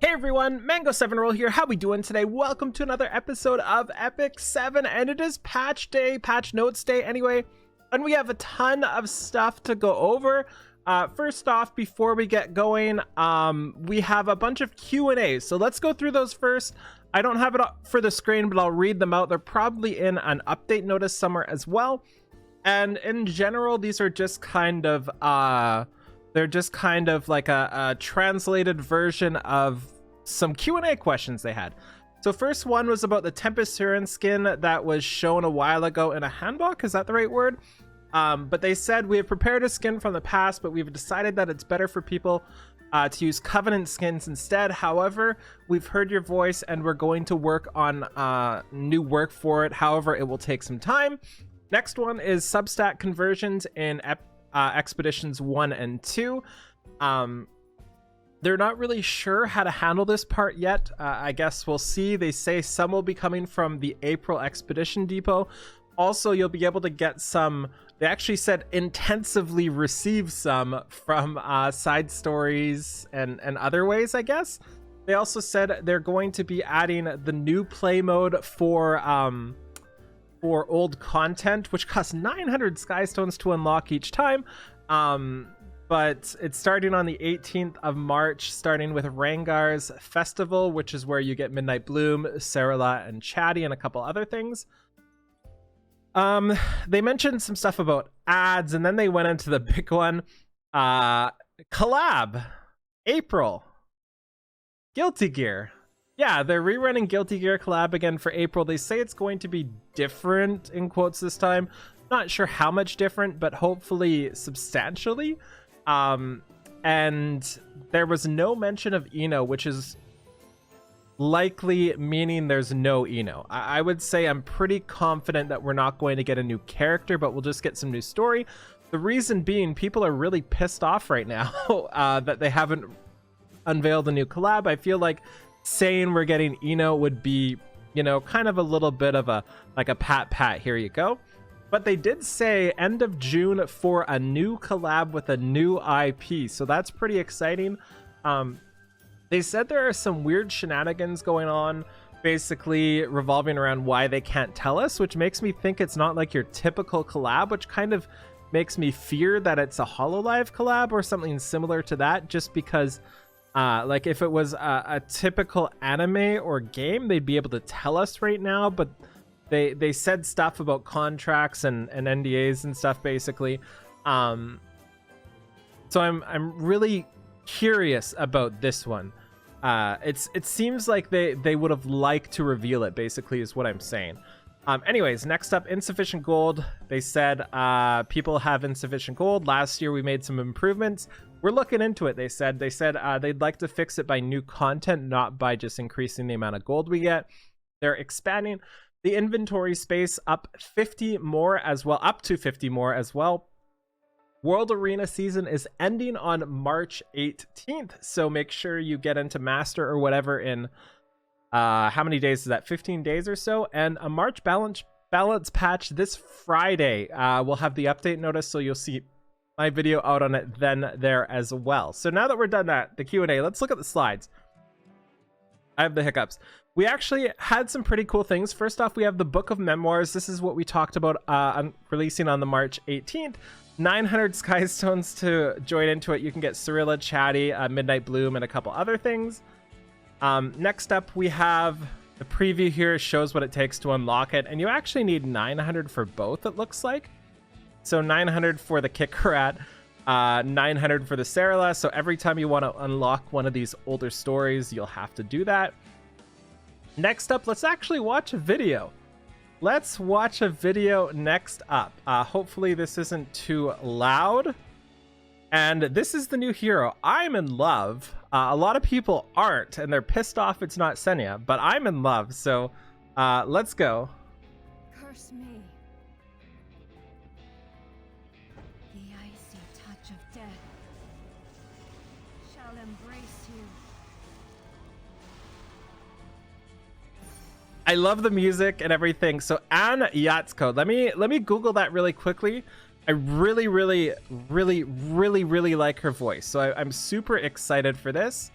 Hey everyone, Mango7Roll here. How we doing today? Welcome to another episode of Epic 7, and it is patch day, patch notes day anyway, and we have a ton of stuff to go over. First off, before we get going, we have a bunch of Q&As, so let's go through those first. I don't have it up for the screen, but I'll read them out. They're probably in an update notice somewhere as well. And in general, these are just kind of they're just kind of like a translated version of some Q&A questions they had. So first one was about the Tempest Siren skin that was shown a while ago in a handbook. Is that the right word? But they said, we have prepared a skin from the past, but we've decided that it's better for people to use Covenant skins instead. However, we've heard your voice and we're going to work on new work for it. However, it will take some time. Next one is Substat conversions in Expeditions 1 and 2. They're not really sure how to handle this part yet. I guess we'll see. They say some will be coming from the April Expedition Depot. Also, you'll be able to get some, they actually said intensively receive some from side stories and other ways, I guess. They also said they're going to be adding the new play mode for old content, which costs 900 Skystones to unlock each time. But it's starting on the 18th of March, starting with Rangar's Festival, which is where you get Midnight Bloom, Sarala, and Chatty, and a couple other things. They mentioned some stuff about ads, and then they went into the big one. Collab, April, Guilty Gear. Yeah, they're rerunning Guilty Gear Collab again for April. They say it's going to be different, in quotes this time. Not sure how much different, but hopefully substantially. And there was no mention of Eno, which is likely meaning there's no Eno. I would say I'm pretty confident that we're not going to get a new character, but we'll just get some new story. The reason being, people are really pissed off right now that they haven't unveiled a new collab. I feel like saying we're getting Eno would be, you know, kind of a little bit of a pat, here you go. But they did say end of June for a new collab with a new IP, so that's pretty exciting. They said there are some weird shenanigans going on, basically revolving around why they can't tell us, which makes me think it's not like your typical collab, which kind of makes me fear that it's a HoloLive collab or something similar to that, just because like if it was a typical anime or game, they'd be able to tell us right now, but they said stuff about contracts and NDAs and stuff, basically. So I'm really curious about this one. It seems like they would have liked to reveal it, basically, is what I'm saying. Anyways, next up, Insufficient Gold. They said people have insufficient gold. Last year we made some improvements. We're looking into it, they said. They'd like to fix it by new content, not by just increasing the amount of gold we get. They're expanding the inventory space up 50 more as well, up to 50 more as well. World Arena season is ending on March 18th, so make sure you get into Master or whatever in how many days is that? 15 days or so. And a March balance patch this Friday. We'll have the update notice, so you'll see my video out on it then there as well. So now that we're done the Q&A, let's look at the slides. I have the hiccups. We actually had some pretty cool things. First off, we have the Book of Memoirs. This is what we talked about releasing on the March 18th. 900 Skystones to join into it. You can get Sarala, Chatty, Midnight Bloom, and a couple other things. Next up, we have the preview here. Shows what it takes to unlock it. And you actually need 900 for both, it looks like. So 900 for the Kikrat, 900 for the Sarala. So every time you want to unlock one of these older stories, you'll have to do that. Next up, let's actually watch a video. Let's watch a video next up. Hopefully this isn't too loud. And this is the new hero. I'm in love. A lot of people aren't, and they're pissed off it's not Senya, but I'm in love. So let's go. Curse me. The icy touch of death shall embrace you. I love the music and everything. So Anne Yatsko, let me Google that really quickly. I really like her voice, so I'm super excited for this.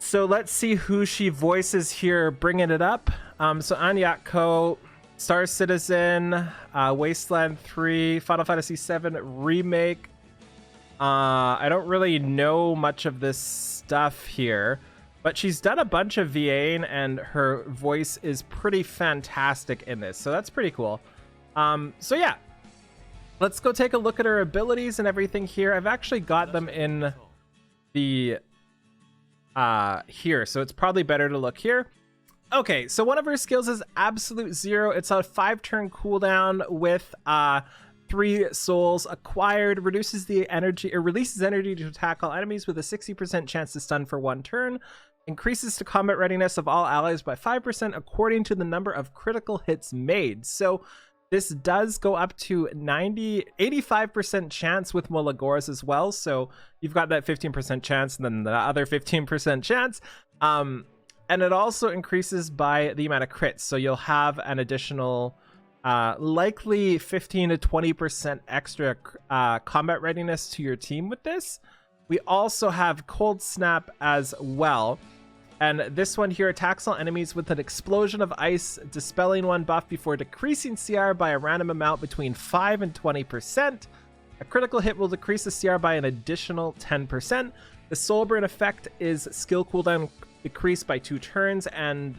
So let's see who she voices here, bringing it up. So Anyako, Star Citizen, Wasteland 3, Final Fantasy 7 Remake. I don't really know much of this stuff here, but she's done a bunch of VAing and her voice is pretty fantastic in this. So that's pretty cool. So yeah, let's go take a look at her abilities and everything here. I've actually got them in the here, so it's probably better to look here. Okay, so one of her skills is Absolute Zero. It's a 5-turn cooldown with 3 souls acquired, reduces the energy or releases energy to attack all enemies with a 60% chance to stun for 1 turn, increases the combat readiness of all allies by 5% according to the number of critical hits made. So this does go up to 85% chance with Molagoras as well. So you've got that 15% chance and then the other 15% chance. And it also increases by the amount of crits. So you'll have an additional likely 15 to 20% extra combat readiness to your team with this. We also have Cold Snap as well. And this one here attacks all enemies with an explosion of ice, dispelling 1 buff before decreasing CR by a random amount between 5 and 20%. A critical hit will decrease the CR by an additional 10%. The Soul Burn effect is skill cooldown decreased by 2 turns, and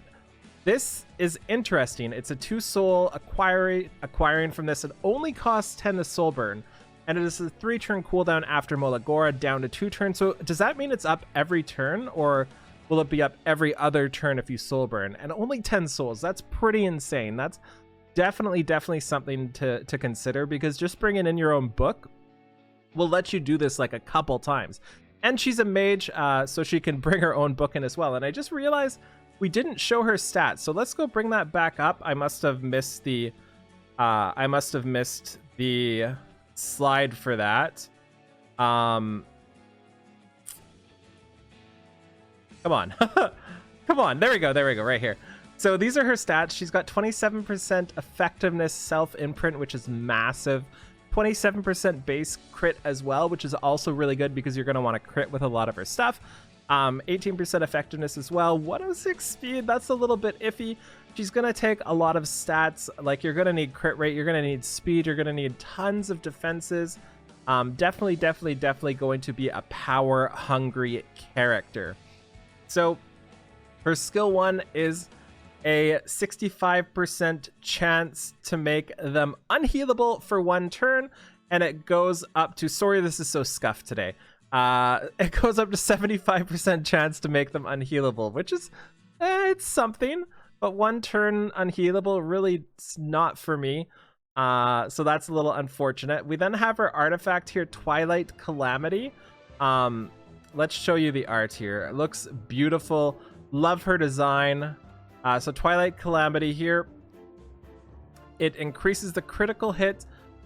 this is interesting. It's a 2 soul acquiring from this. It only costs 10 to Soul Burn, and it is a 3-turn cooldown after Molagora down to 2 turns. So does that mean it's up every turn, or will it be up every other turn if you soul burn? And only 10 souls. That's pretty insane. That's definitely something to consider, because just bringing in your own book will let you do this like a couple times. And she's a mage, so she can bring her own book in as well. And I just realized we didn't show her stats, so let's go bring that back up. I must have missed the slide for that. Come on. Come on. There we go. Right here. So these are her stats. She's got 27% effectiveness self-imprint, which is massive. 27% base crit as well, which is also really good because you're going to want to crit with a lot of her stuff. 18% effectiveness as well. 106 speed. That's a little bit iffy. She's going to take a lot of stats. Like, you're going to need crit rate. You're going to need speed. You're going to need tons of defenses. Definitely going to be a power-hungry character. So her skill 1 is a 65% chance to make them unhealable for 1 turn, and it goes up to, sorry this is so scuffed today, it goes up to 75% chance to make them unhealable, which is it's something, but 1 turn unhealable really it's not for me. So that's a little unfortunate. We then have her artifact here, Twilight Calamity. Let's show you the art here. It looks beautiful. Love her design. So Twilight Calamity here. It increases the critical hit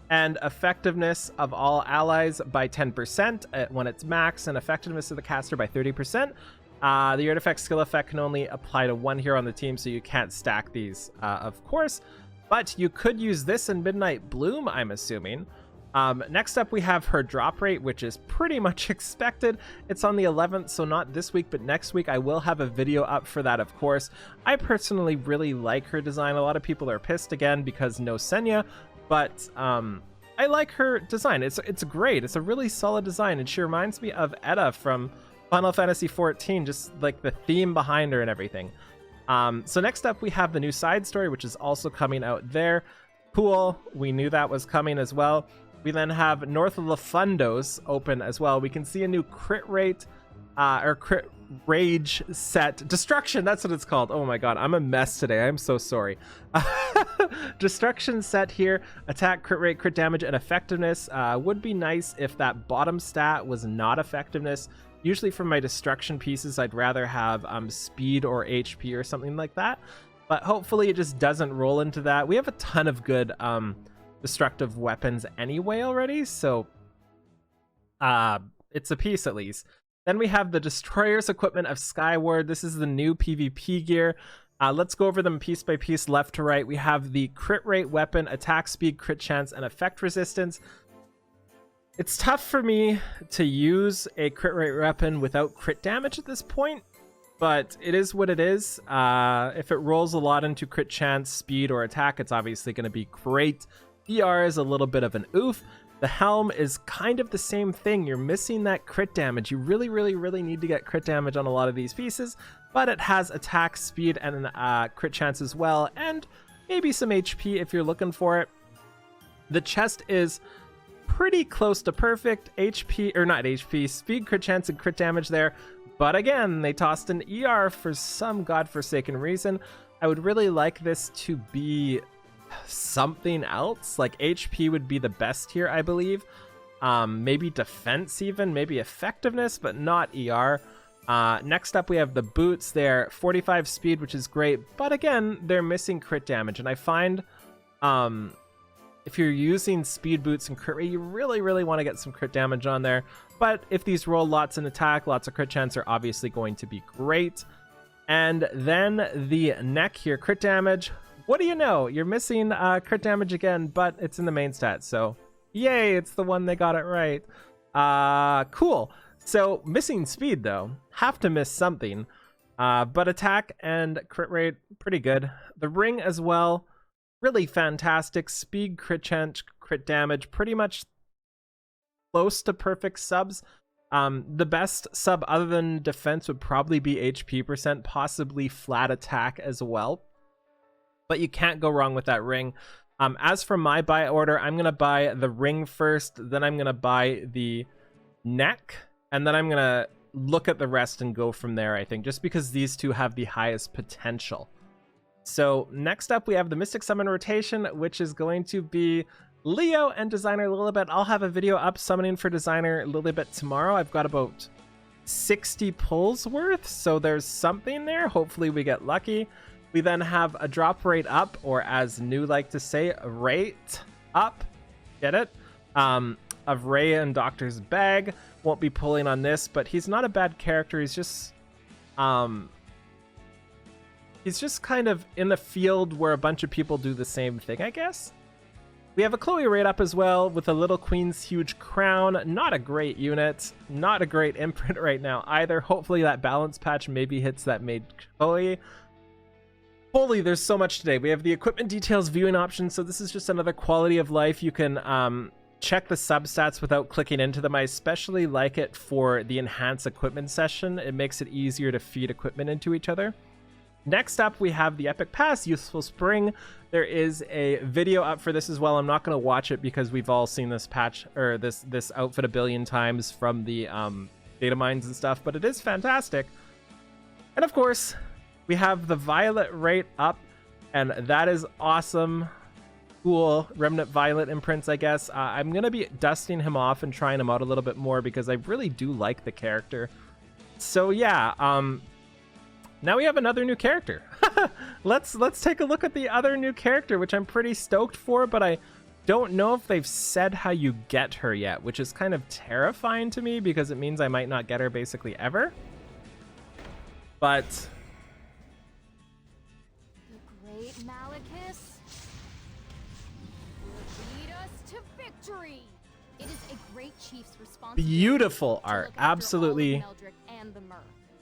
and effectiveness of all allies by 10% when it's max, and effectiveness of the caster by 30%. The artifact skill effect can only apply to 1 hero on the team, so you can't stack these, of course. But you could use this in Midnight Bloom, I'm assuming. Next up, we have her drop rate, which is pretty much expected. It's on the 11th, so not this week, but next week I will have a video up for that, of course. I personally really like her design. A lot of people are pissed again because no Senya, but I like her design. It's great. It's a really solid design, and she reminds me of Edda from Final Fantasy XIV, just like the theme behind her and everything. So next up, we have the new side story, which is also coming out there. Cool. We knew that was coming as well. We then have North of Lafundos open as well. We can see a new crit rate or crit rage set. Destruction, that's what it's called. Oh my god, I'm a mess today. I'm so sorry. Destruction set here. Attack, crit rate, crit damage, and effectiveness. Would be nice if that bottom stat was not effectiveness. Usually for my destruction pieces, I'd rather have speed or HP or something like that. But hopefully it just doesn't roll into that. We have a ton of good destructive weapons anyway already, so it's a piece at least. Then we have the Destroyer's Equipment of Skyward. This is the new PvP gear. Let's go over them piece by piece, left to right. We have the crit rate weapon, attack speed, crit chance, and effect resistance. It's tough for me to use a crit rate weapon without crit damage at this point. but it is what it is. If it rolls a lot into crit chance, speed, or attack, it's obviously going to be great. ER is a little bit of an oof. The Helm is kind of the same thing. You're missing that crit damage. You really, really, really need to get crit damage on a lot of these pieces, but it has attack, speed, and crit chance as well, and maybe some HP if you're looking for it. The chest is pretty close to perfect. HP, or not HP, speed, crit chance, and crit damage there. But again, they tossed an ER for some godforsaken reason. I would really like this to be something else. Like HP would be the best here, I believe. Maybe defense even, maybe effectiveness, but not ER. Next up, we have the boots. They're 45 speed, which is great. But again, they're missing crit damage. And I find if you're using speed boots and crit rate, you really, really want to get some crit damage on there. But if these roll lots in attack, lots of crit chance are obviously going to be great. And then the neck here, crit damage. What do you know? You're missing crit damage again, but it's in the main stat. So yay, it's the one they got it right. Cool. So missing speed though, have to miss something. But attack and crit rate, pretty good. The ring as well, really fantastic. Speed, crit chance, crit damage, pretty much close to perfect subs. The best sub other than defense would probably be HP percent, possibly flat attack as well. But you can't go wrong with that ring. As for my buy order, I'm going to buy the ring first, then I'm going to buy the neck, and then I'm going to look at the rest and go from there, I think, just because these two have the highest potential. So next up, we have the Mystic Summon rotation, which is going to be Leo and Designer Lilibet. I'll have a video up summoning for Designer Lilibet tomorrow. I've got about 60 pulls worth, so there's something there. Hopefully we get lucky. We then have a drop rate up, or as New like to say, a rate up. Get it? Of Ray and Doctor's Bag. Won't be pulling on this, but he's not a bad character. He's just kind of in the field where a bunch of people do the same thing, I guess. We have a Chloe rate up as well with a Little Queen's Huge Crown. Not a great unit. Not a great imprint right now either. Hopefully that balance patch maybe hits that made Chloe. Holy, there's so much today. We have the equipment details viewing option. So this is just another quality of life. You can check the substats without clicking into them. I especially like it for the enhance equipment session. It makes it easier to feed equipment into each other. Next up, we have the Epic Pass, Useful Spring. There is a video up for this as well. I'm not going to watch it because we've all seen this patch, or this outfit a billion times from the data mines and stuff, but it is fantastic. And of course, we have the Violet rate up, and that is awesome. Cool. Remnant Violet imprints, I guess. I'm going to be dusting him off and trying him out a little bit more because I really do like the character. So yeah, now we have another new character. Let's take a look at the other new character, which I'm pretty stoked for, but I don't know if they've said how you get her yet, which is kind of terrifying to me because it means I might not get her basically ever. But The great Malachus will lead us to victory. It is a great chief's responsibility. Beautiful art. Absolutely.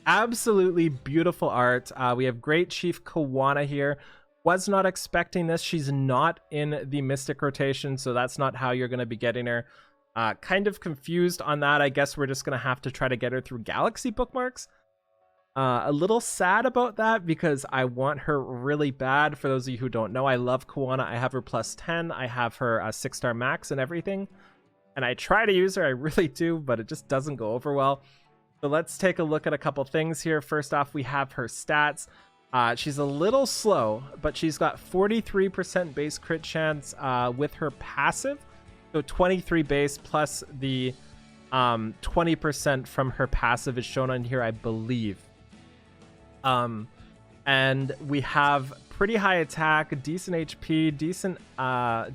Absolutely beautiful art. We have Great Chief Khawana here. Was not expecting this. She's not in the Mystic rotation, so that's not how you're going to be getting her. Kind of confused on that. I guess we're just going to have to try to get her through Galaxy bookmarks. A little sad about that because I want her really bad. For those of you who don't know, I love Khawana. I have her plus 10. I have her 6-star max and everything. And I try to use her. I really do, but it just doesn't go over well. So let's take a look at a couple things here. First off, we have her stats. She's a little slow, but she's got 43% base crit chance with her passive. So 23 base plus the 20% from her passive is shown on here, I believe. And we have pretty high attack, decent HP, decent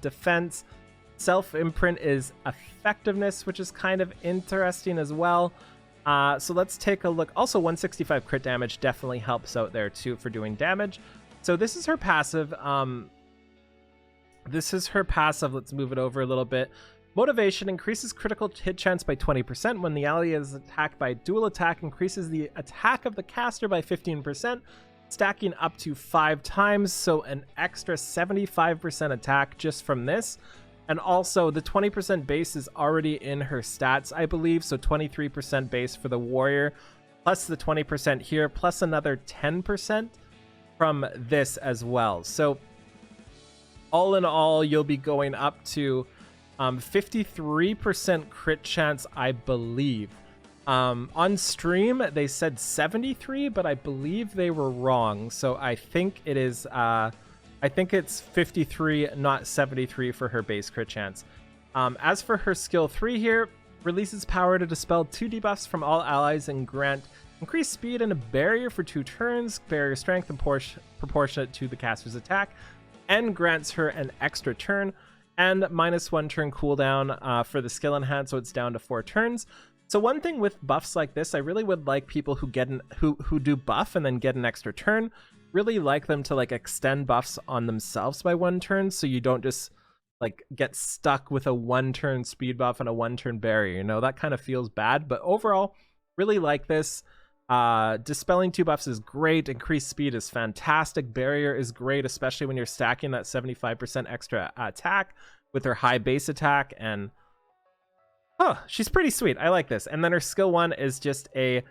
defense. Self-imprint is effectiveness, which is kind of interesting as well. So let's take a look. Also, 165 crit damage definitely helps out there too for doing damage. So this is her passive. This is her passive. Let's move it over a little bit. Motivation increases critical hit chance by 20%. When the ally is attacked by a dual attack, increases the attack of the caster by 15%, stacking up to 5 times, so an extra 75% attack just from this. And also the 20% base is already in her stats, I believe, so 23% base for the warrior, plus the 20% here, plus another 10% from this as well. So all in all, you'll be going up to 53% crit chance, I believe. On stream, they said 73, but I believe they were wrong. So I think it is, I think it's 53, not 73 for her base crit chance. As for her skill 3 here, releases power to dispel 2 debuffs from all allies and grant increased speed and a barrier for 2 turns, barrier strength and proportionate to the caster's attack, and grants her an extra turn and -1 turn cooldown for the skill enhance, so it's down to 4 turns. So one thing with buffs like this, I really would like people who get who do buff and then get an extra turn, really like them to like extend buffs on themselves by 1 turn, so you don't just like get stuck with a 1 turn speed buff and a 1 turn barrier. You know, that kind of feels bad, but overall, really like this. Dispelling 2 buffs is great. Increased speed is fantastic. Barrier is great, especially when you're stacking that 75% extra attack with her high base attack. And she's pretty sweet. I like this. And then her skill 1 is just a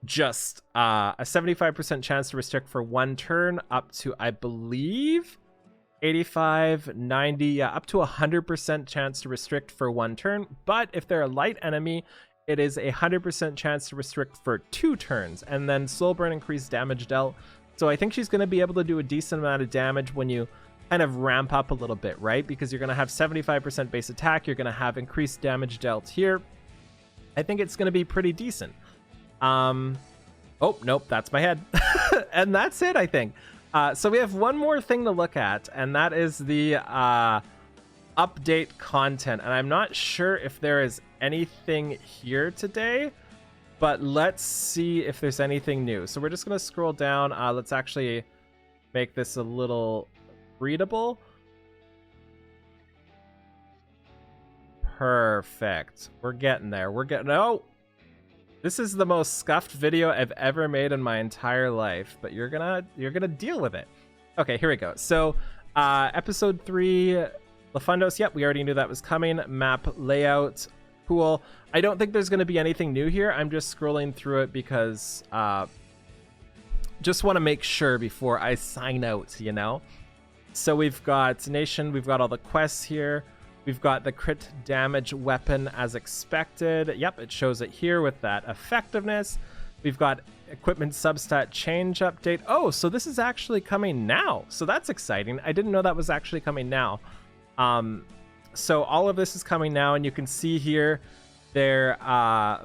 75% chance to restrict for 1 turn, up to, I believe, 85, 90, yeah, up to 100% chance to restrict for 1 turn. But if they're a light enemy, it is a 100% chance to restrict for 2 turns, and then slow burn increased damage dealt. So I think she's going to be able to do a decent amount of damage when you kind of ramp up a little bit, right? Because you're going to have 75% base attack, you're going to have increased damage dealt here. I think it's going to be pretty decent. Oh, nope, that's my head. And that's it, I think. So we have one more thing to look at, and that is the update content. And I'm not sure if there is anything here today, but let's see if there's anything new. So we're just going to scroll down. Let's actually make this a little readable. Perfect. We're getting there. Oh, this is the most scuffed video I've ever made in my entire life, but you're gonna deal with it. Okay, here we go. So episode 3, Lafundos. Yep, we already knew that was coming. Map layout. Cool. I don't think there's going to be anything new here. I'm just scrolling through it because just want to make sure before I sign out, you know? So we've got Nation, we've got all the quests here. We've got the crit damage weapon as expected. Yep, it shows it here with that effectiveness. We've got equipment substat change update. Oh, so this is actually coming now. So that's exciting. I didn't know that was actually coming now. So all of this is coming now, and you can see here they're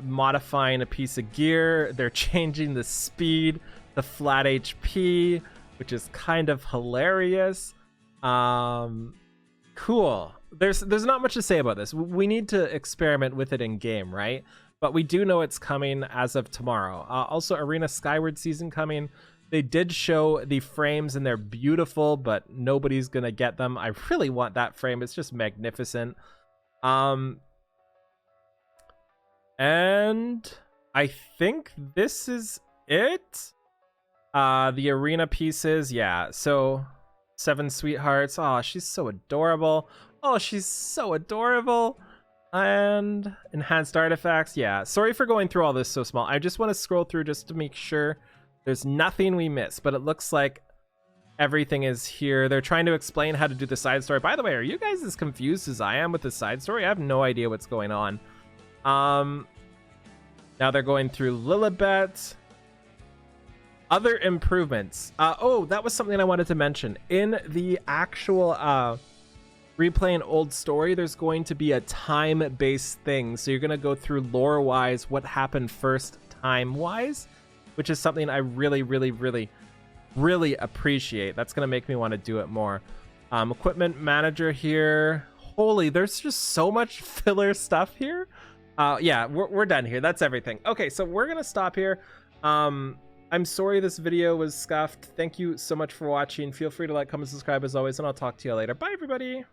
modifying a piece of gear. They're changing the speed, the flat HP, which is kind of hilarious. Cool. There's not much to say about this. We need to experiment with it in game, right? But we do know it's coming as of tomorrow. Also, Arena Skyward season coming. They did show the frames, and they're beautiful, but nobody's gonna get them. I really want that frame. It's just magnificent. And I think this is it. The arena pieces, yeah. So 7 sweethearts. Oh, she's so adorable. Oh, she's so adorable. And enhanced artifacts. Yeah, sorry for going through all this so small. I just want to scroll through just to make sure there's nothing we missed, but it looks like everything is here. They're trying to explain how to do the side story. By the way, are you guys as confused as I am with the side story? I have no idea what's going on. Now they're going through Lilibet. Other improvements. Oh, that was something I wanted to mention. In the actual replaying old story, there's going to be a time-based thing. So you're going to go through lore-wise what happened first time-wise, which is something I really, really, really, really appreciate. That's going to make me want to do it more. Equipment manager here. Holy, there's just so much filler stuff here. Yeah, we're done here. That's everything. Okay, so we're going to stop here. I'm sorry this video was scuffed. Thank you so much for watching. Feel free to like, comment, subscribe as always, and I'll talk to you later. Bye, everybody.